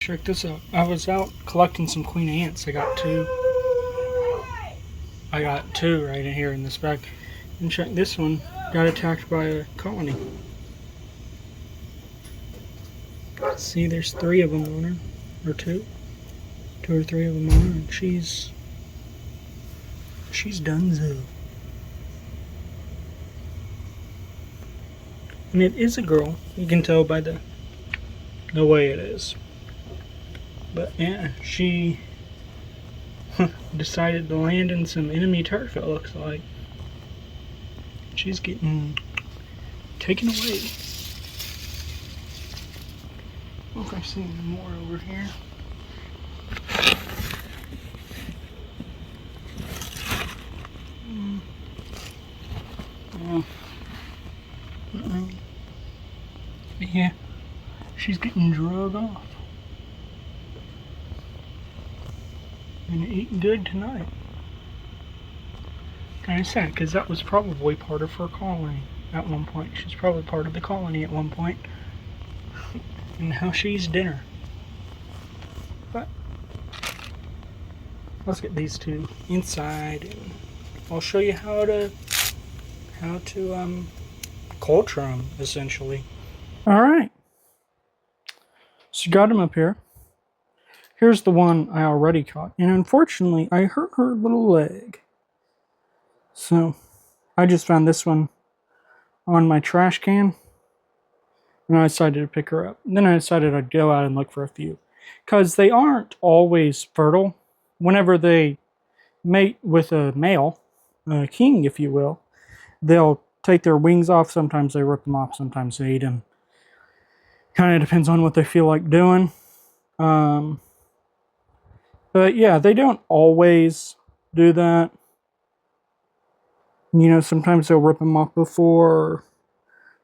Check this out. I was out collecting some queen ants. I got two. I got two right in here in this bag. And check this one. Got attacked by a colony. See, there's three of them on her. Or two. Two or three of them on her. And she's donezo. And it is a girl. You can tell by the way it is. But yeah, she decided to land in some enemy turf, it looks like. She's getting taken away. Look, I see more over here. Yeah, she's getting drug off. And eating good tonight. Kind of sad, because that was probably part of her colony at one point. She's probably part of the colony at one point. And now she's dinner. But let's get these two inside, and I'll show you how to culture them, essentially. All right. So got them up here. Here's the one I already caught, and unfortunately, I hurt her little leg. So I just found this one on my trash can, and I decided to pick her up. And then I decided I'd go out and look for a few, because they aren't always fertile. Whenever they mate with a male, a king, if you will, they'll take their wings off. Sometimes they rip them off, sometimes they eat them. Kind of depends on what they feel like doing. But yeah, they don't always do that. You know, sometimes they'll rip them off before.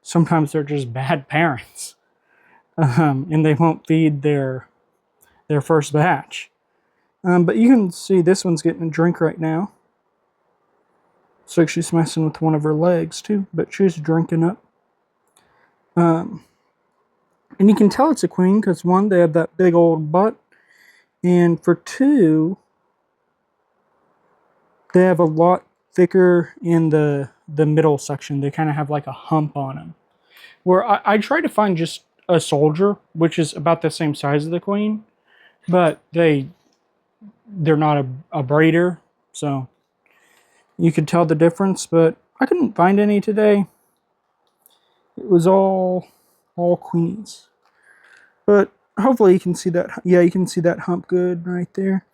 Sometimes they're just bad parents. And they won't feed their first batch. But you can see this one's getting a drink right now. Looks like she's messing with one of her legs too, but she's drinking up. And you can tell it's a queen because one, they have that big old butt. And for two, they have a lot thicker in the middle section. They kind of have like a hump on them. Where I try to find just a soldier, which is about the same size as the queen, but they're not a breeder, so you could tell the difference. But I couldn't find any today. It was all queenies. But hopefully you can see that. Yeah, you can see that hump good right there.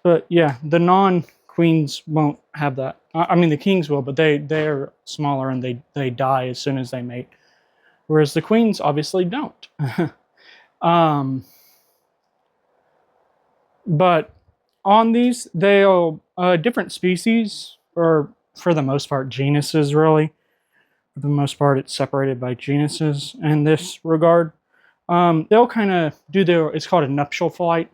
But yeah, the non-queens won't have that. I mean, the kings will, but they're smaller and they die as soon as they mate. Whereas the queens obviously don't. But on these, they'll different species, or for the most part, genuses really. For the most part, it's separated by genuses in this regard. They'll kind of do it's called a nuptial flight,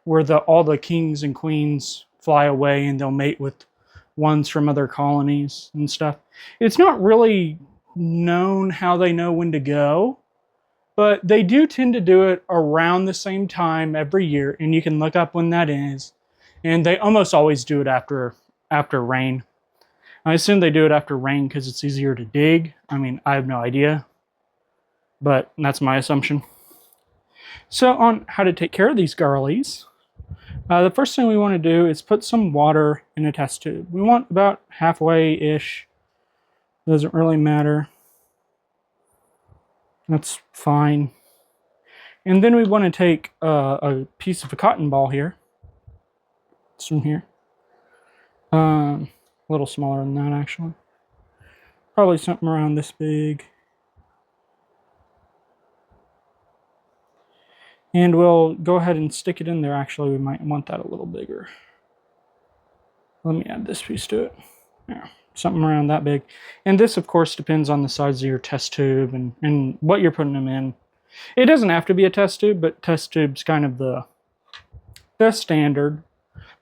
where all the kings and queens fly away and they'll mate with ones from other colonies and stuff. It's not really known how they know when to go, but they do tend to do it around the same time every year, and you can look up when that is. And they almost always do it after rain. I assume they do it after rain because it's easier to dig. I mean, I have no idea, but that's my assumption. So on how to take care of these girlies, the first thing we want to do is put some water in a test tube. We want about halfway-ish. Doesn't really matter. That's fine. And then we want to take a piece of a cotton ball here. It's from here. A little smaller than that, actually. Probably something around this big. And we'll go ahead and stick it in there. Actually, we might want that a little bigger. Let me add this piece to it. Yeah, something around that big. And this, of course, depends on the size of your test tube and what you're putting them in. It doesn't have to be a test tube, but test tube's kind of the standard.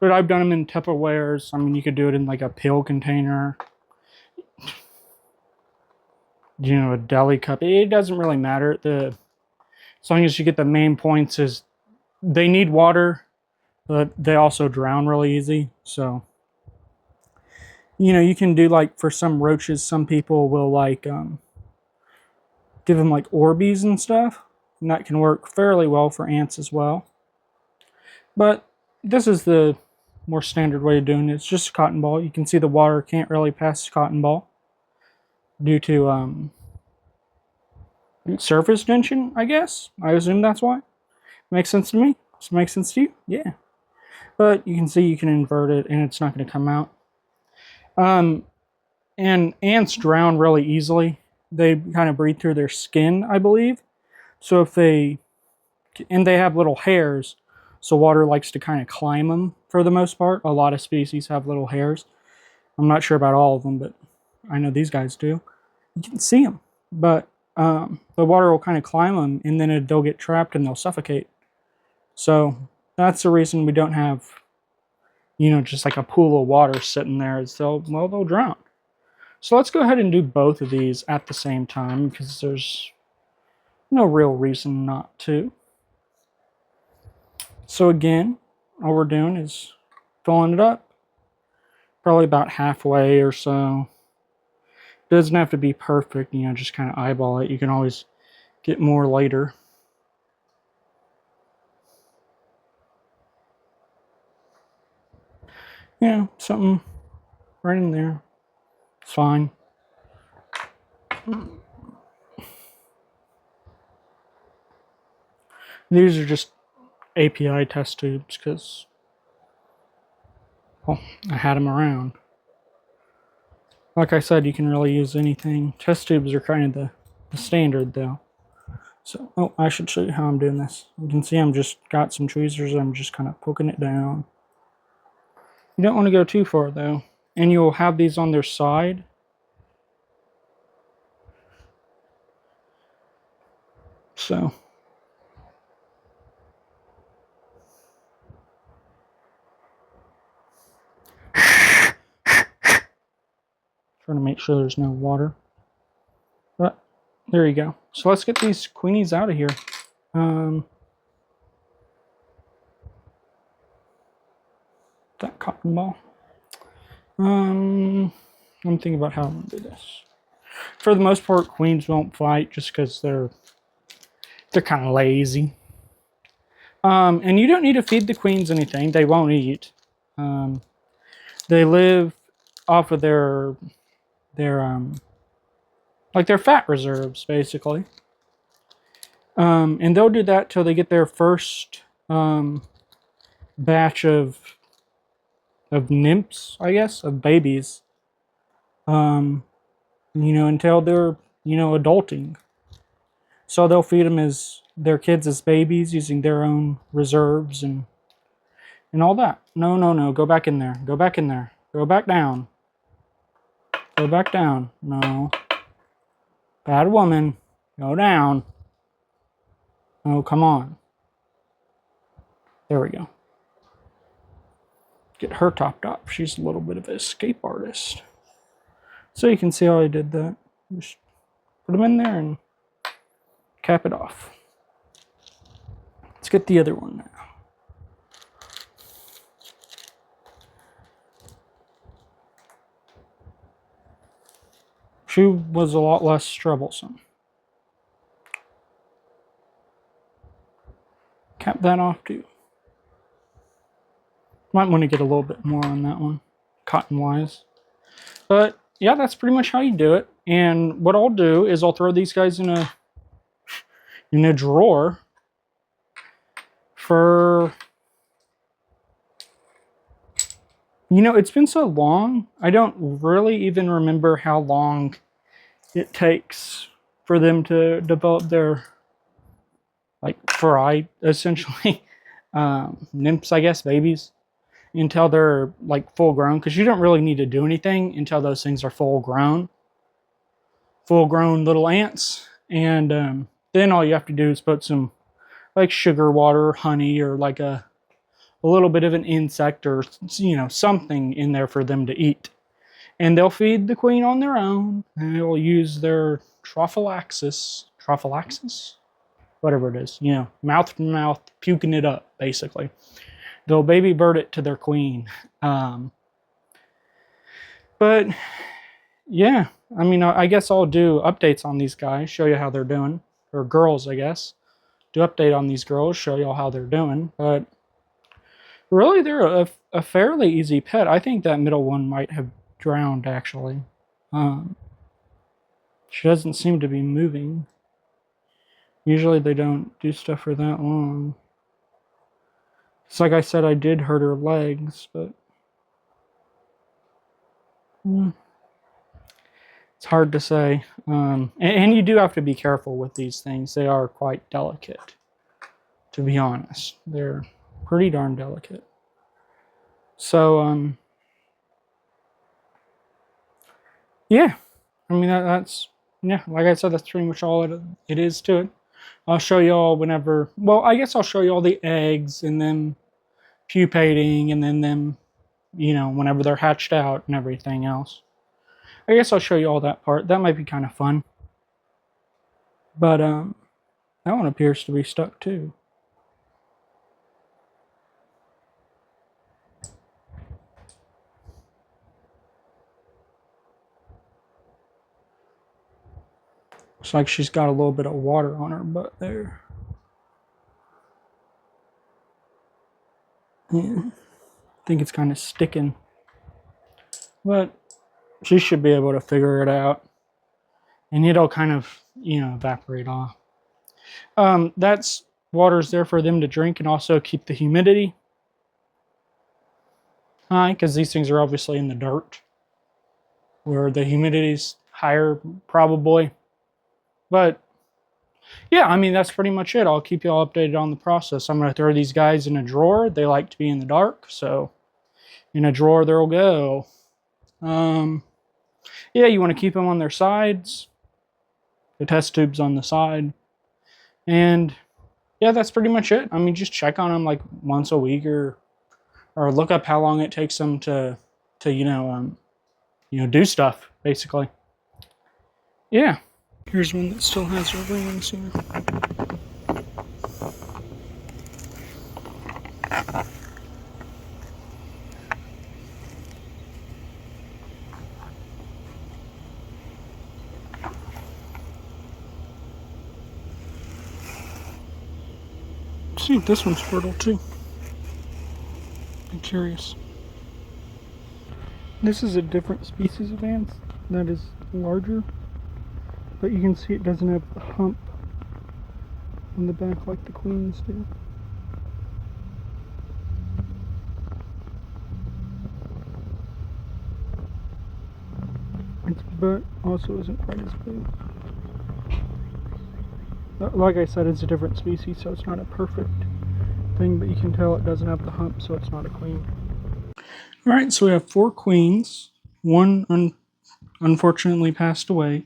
But I've done them in Tupperwares. I mean, you could do it in like a pill container. You know, a deli cup. It doesn't really matter. As long as you get the main points is they need water, but they also drown really easy. So, you know, you can do like for some roaches, some people will like give them like Orbeez and stuff. And that can work fairly well for ants as well. But this is the more standard way of doing it. It's just a cotton ball. You can see the water can't really pass the cotton ball due to surface tension, I guess. I assume that's why. Makes sense to me? Does it make sense to you? Yeah. But you can see you can invert it and it's not going to come out. And ants drown really easily. They kind of breathe through their skin, I believe. So if they have little hairs, so water likes to kind of climb them for the most part. A lot of species have little hairs. I'm not sure about all of them, but I know these guys do. You can see them, but the water will kind of climb them, and then they'll get trapped and they'll suffocate. So that's the reason we don't have, you know, just like a pool of water sitting there. Is they'll drown. So let's go ahead and do both of these at the same time because there's no real reason not to. So again, all we're doing is filling it up, probably about halfway or so. It doesn't have to be perfect, you know, just kind of eyeball it. You can always get more later. Yeah, something right in there. It's fine. These are just API test tubes because, well, I had them around. Like I said, you can really use anything. Test tubes are kind of the standard though. So, oh, I should show you how I'm doing this. You can see I'm just got some tweezers. I'm just kind of poking it down. You don't want to go too far though. And you'll have these on their side. So. Trying to make sure there's no water. But there you go. So let's get these queenies out of here. That cotton ball. I'm thinking about how I'm going to do this. For the most part, queens won't fight just because they're kind of lazy. And you don't need to feed the queens anything. They won't eat. They live off of their fat reserves, basically. And they'll do that till they get their first batch of nymphs, I guess, of babies. You know, until they're, you know, adulting. So they'll feed them their kids as babies using their own reserves and all that. No, go back in there. Go back in there. Go back down. Go back down. No. Bad woman. Go down. Oh, come on. There we go. Get her topped up. She's a little bit of an escape artist. So you can see how I did that. Just put them in there and cap it off. Let's get the other one now. She was a lot less troublesome. Cap that off too. Might want to get a little bit more on that one, cotton-wise. But yeah, that's pretty much how you do it. And what I'll do is I'll throw these guys in a drawer for, you know, it's been so long. I don't really even remember how long it takes for them to develop their, like, fry, essentially. Nymphs, I guess, babies, until they're like full grown, because you don't really need to do anything until those things are full grown little ants. And then all you have to do is put some like sugar water, honey, or like a little bit of an insect or, you know, something in there for them to eat. And they'll feed the queen on their own, and they'll use their trophallaxis. whatever it is, you know, mouth to mouth, puking it up, basically. They'll baby bird it to their queen. But yeah, I mean, I guess I'll do updates on these guys, show you how they're doing, or girls, I guess. Do update on these girls, show y'all how they're doing. But really, they're a fairly easy pet. I think that middle one might have drowned, actually. She doesn't seem to be moving. Usually they don't do stuff for that long. It's like I said, I did hurt her legs, but it's hard to say. And you do have to be careful with these things. They are quite delicate, to be honest. They're pretty darn delicate. So, yeah. I mean, that's, yeah, like I said, that's pretty much all it is to it. I'll show you all whenever, well, I guess I'll show you all the eggs and them pupating and then them, you know, whenever they're hatched out and everything else. I guess I'll show you all that part. That might be kind of fun. But, that one appears to be stuck too. Looks like she's got a little bit of water on her butt there. Yeah. I think it's kind of sticking. But she should be able to figure it out. And it'll kind of, you know, evaporate off. That's water's there for them to drink and also keep the humidity high, because these things are obviously in the dirt where the humidity's higher, probably. But yeah, I mean, that's pretty much it. I'll keep you all updated on the process. I'm going to throw these guys in a drawer. They like to be in the dark, so in a drawer they'll go. Yeah, you want to keep them on their sides. The test tube's on the side. And yeah, that's pretty much it. I mean, just check on them like once a week or look up how long it takes them to you know, do stuff, basically. Yeah. Here's one that still has her wings here. Let's see if this one's fertile too. I'm curious. This is a different species of ants that is larger, but you can see it doesn't have the hump on the back like the queens do. Its butt also isn't quite as big. Like I said, it's a different species, so it's not a perfect thing, but you can tell it doesn't have the hump, so it's not a queen. Alright, so we have 4 queens. One unfortunately passed away.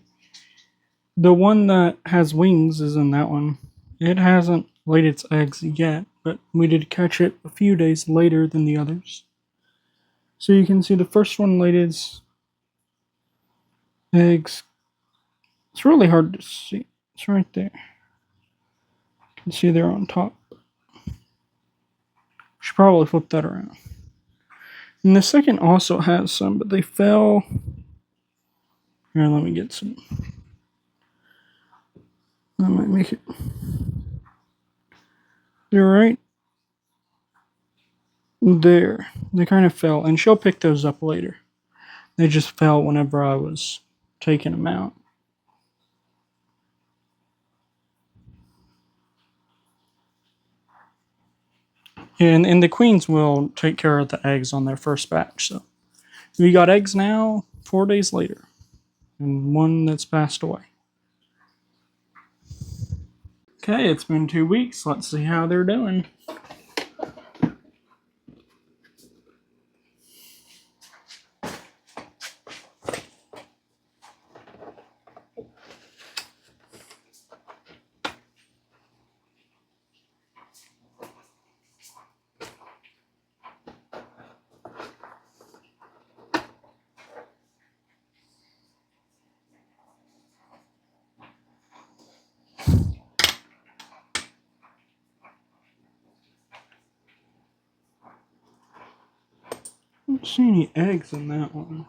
The one that has wings is in that one. It hasn't laid its eggs yet, but we did catch it a few days later than the others. So you can see the first one laid its eggs. It's really hard to see. It's right there. You can see they're on top. Should probably flip that around. And the second also has some, but they fell. Here, let me get some. I might make it. They're right there. They kind of fell, and she'll pick those up later. They just fell whenever I was taking them out. And the queens will take care of the eggs on their first batch. So we got eggs now 4 days later, and one that's passed away. Okay, it's been 2 weeks. Let's see how they're doing. don't see any eggs in that one.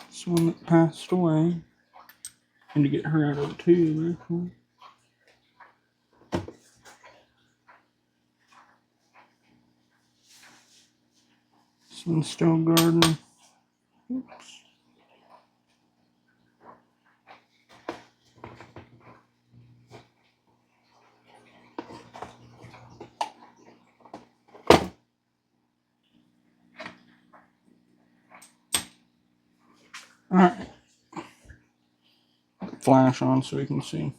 This one that passed away. And to get her out of the tube. Cool. This one's still gardening. Oops. Alright. Flash on so we can see.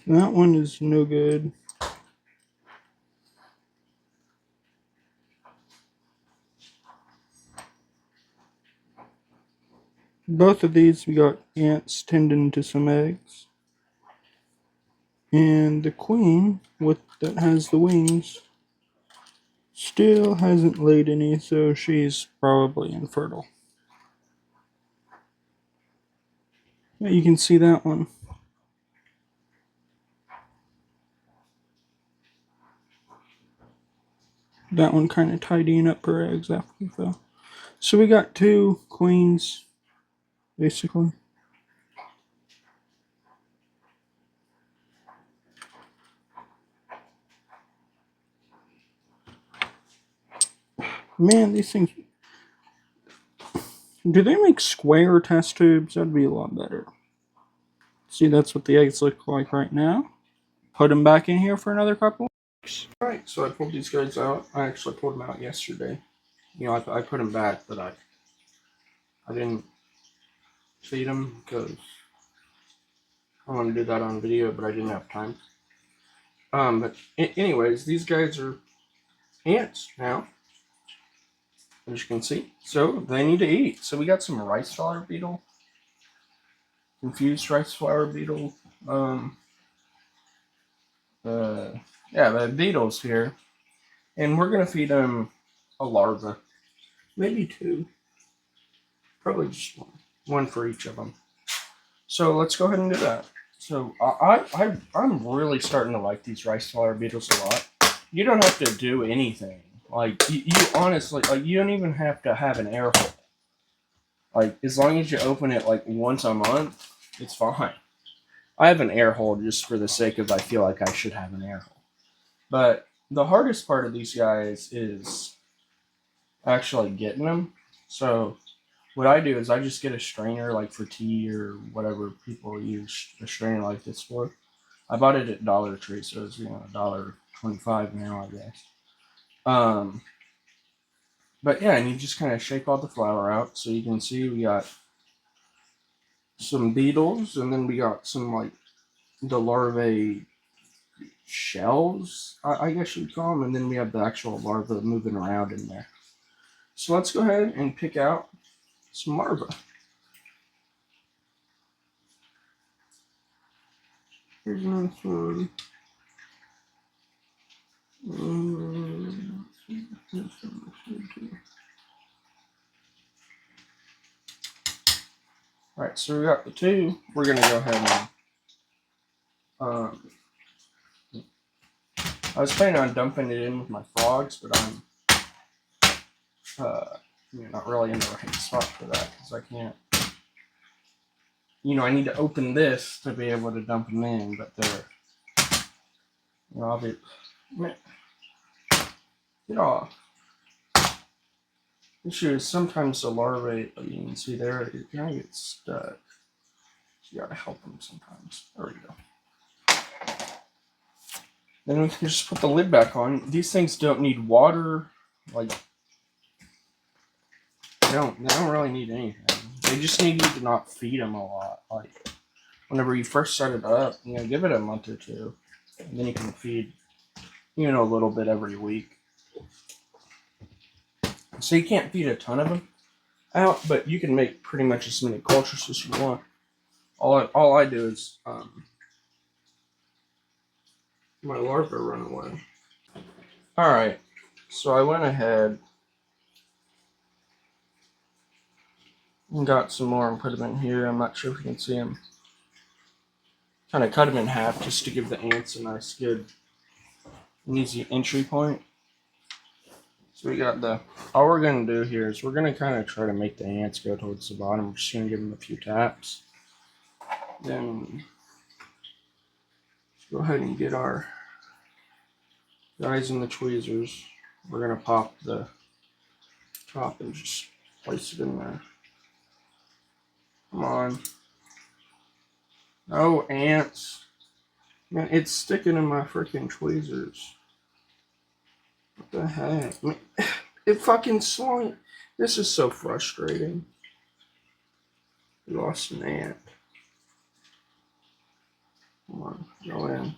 That one is no good. Both of these we got ants tending to some eggs. And the queen that has the wings still hasn't laid any, so she's probably infertile. Yeah, you can see that one. That one kind of tidying up her eggs after we fell. So we got 2 queens, basically. Man, these things... Do they make square test tubes? That'd be a lot better. See, that's what the eggs look like right now. Put them back in here for another couple weeks. Alright, so I pulled these guys out. I actually pulled them out yesterday. You know, I put them back, but I didn't feed them because I wanted to do that on video, but I didn't have time. But anyways, these guys are ants now, as you can see. So they need to eat. So we got some rice flower beetle, confused rice flower beetle. Yeah, the beetles here, and we're gonna feed them a larva, maybe 2, probably just one for each of them. So let's go ahead and do that. So I'm really starting to like these rice flower beetles a lot. You don't have to do anything. Like you honestly, like you don't even have to have an air hole. Like as long as you open it like once a month, it's fine. I have an air hole just for the sake of I feel like I should have an air hole. But the hardest part of these guys is actually getting them. So what I do is I just get a strainer like for tea or whatever people use a strainer like this for. I bought it at Dollar Tree, so it's $1.25 now, I guess. But yeah, and you just kind of shake all the flour out. So you can see we got some beetles, and then we got some like the larvae shells, I guess you'd call them, and then we have the actual larva moving around in there. So let's go ahead and pick out some larvae. Here's another one. Alright, so we got the 2. We're going to go ahead and I was planning on dumping it in with my frogs, but I'm not really in the right spot for that because I can't. I need to open this to be able to dump them in, but they're. I'll be. Get off. The issue is sometimes the larvae, you can see there, it kind of gets stuck. You gotta help them sometimes. There we go. Then we can just put the lid back on. These things don't need water. Like, they don't really need anything. They just need you to not feed them a lot. Like, whenever you first start it up, give it a month or 2. And then you can feed, a little bit every week. So you can't feed a ton of them out, but you can make pretty much as many cultures as you want. All I do is my larvae run away. Alright, so I went ahead and got some more and put them in here. I'm not sure if you can see them. kind of cut them in half just to give the ants a nice, good, and easy entry point. So we got all we're going to do here is we're going to kind of try to make the ants go towards the bottom. We're just going to give them a few taps. Then let's go ahead and get our guys in the tweezers. We're going to pop the top and just place it in there. Come on. No ants. Man, it's sticking in my freaking tweezers. What the heck? I mean, it fucking slung. This is so frustrating. We lost an ant. Come on, go in.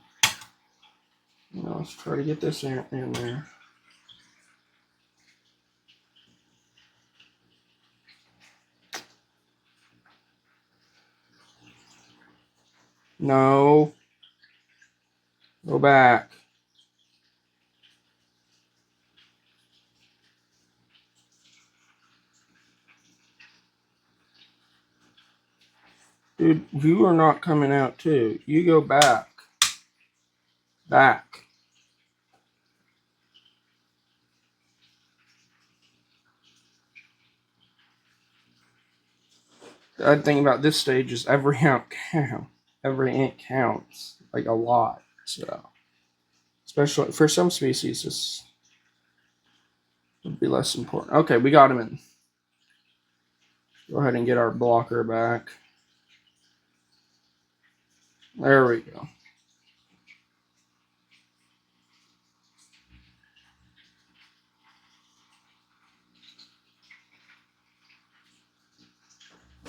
Now let's try to get this ant in there. No. Go back. Dude, you are not coming out too. You go back. Back. The other thing about this stage is every ant counts. Like a lot. So, especially for some species, this would be less important. Okay, we got him in. Go ahead and get our blocker back. There we go.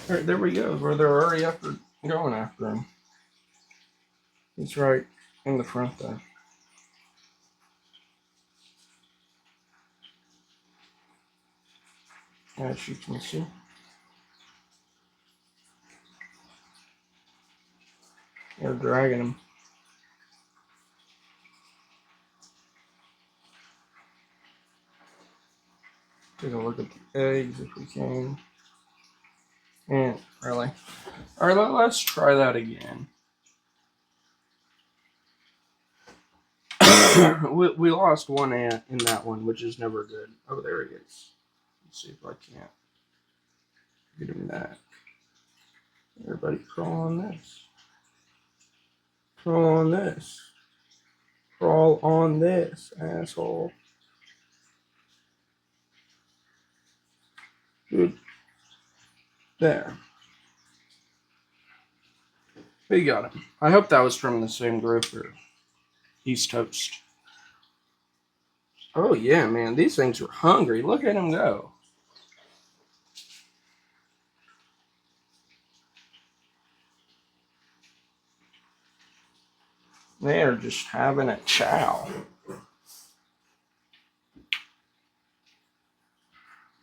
All right, there we go. Where they're already going after him. He's right in the front there. As you can see. They're dragging him. Take a look at the eggs if we can. And really. Alright, let's try that again. we lost one ant in that one, which is never good. Oh, there he is. Let's see if I can't get him back. Everybody crawl on this. Crawl on this. Crawl on this, asshole. Good. There. We got him. I hope that was from the same group or he's toast. Oh yeah, man. These things are hungry. Look at him go. They are just having a chow.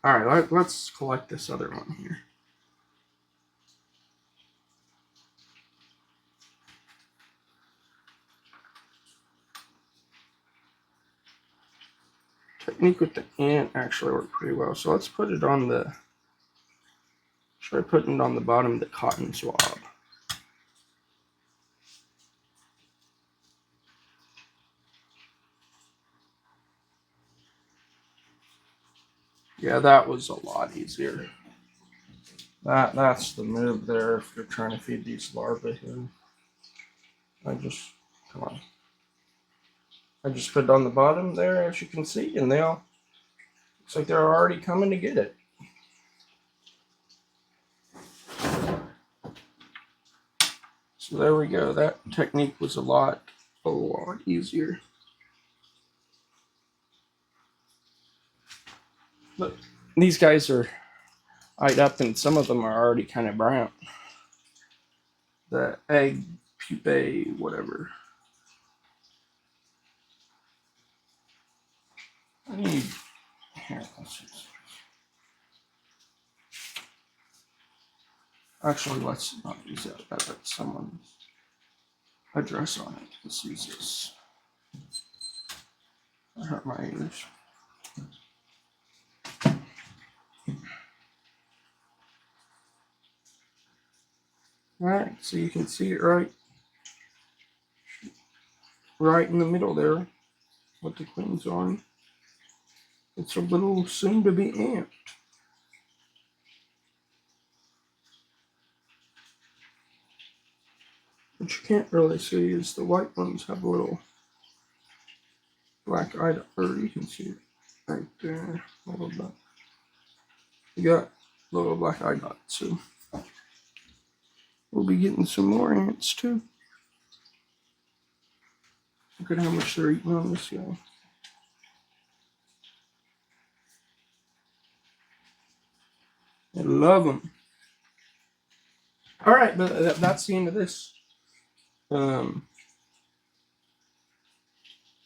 Alright, let's collect this other one here. Technique with the ant actually worked pretty well. So let's put it on try putting it on the bottom of the cotton swab. Yeah, that was a lot easier. That's the move there if you're trying to feed these larvae here. Come on. I just put it on the bottom there, as you can see, and looks like they're already coming to get it. So there we go. That technique was a lot easier. Look, these guys are eyed up, and some of them are already kind of brown. The egg pupae, whatever. I need here. Actually, let's not use that. That's someone's address on it. Let's use this. I hurt my English. Alright, so you can see it right right in the middle there, with the queens on. It's a little soon to be ant. What you can't really see is the white ones have a little black eye, or you can see it right there a little bit. You got little black eye dots, so we'll be getting some more ants too. Look at how much they're eating on this guy. I love them. All right, but that's the end of this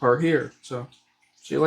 part here. So see you later.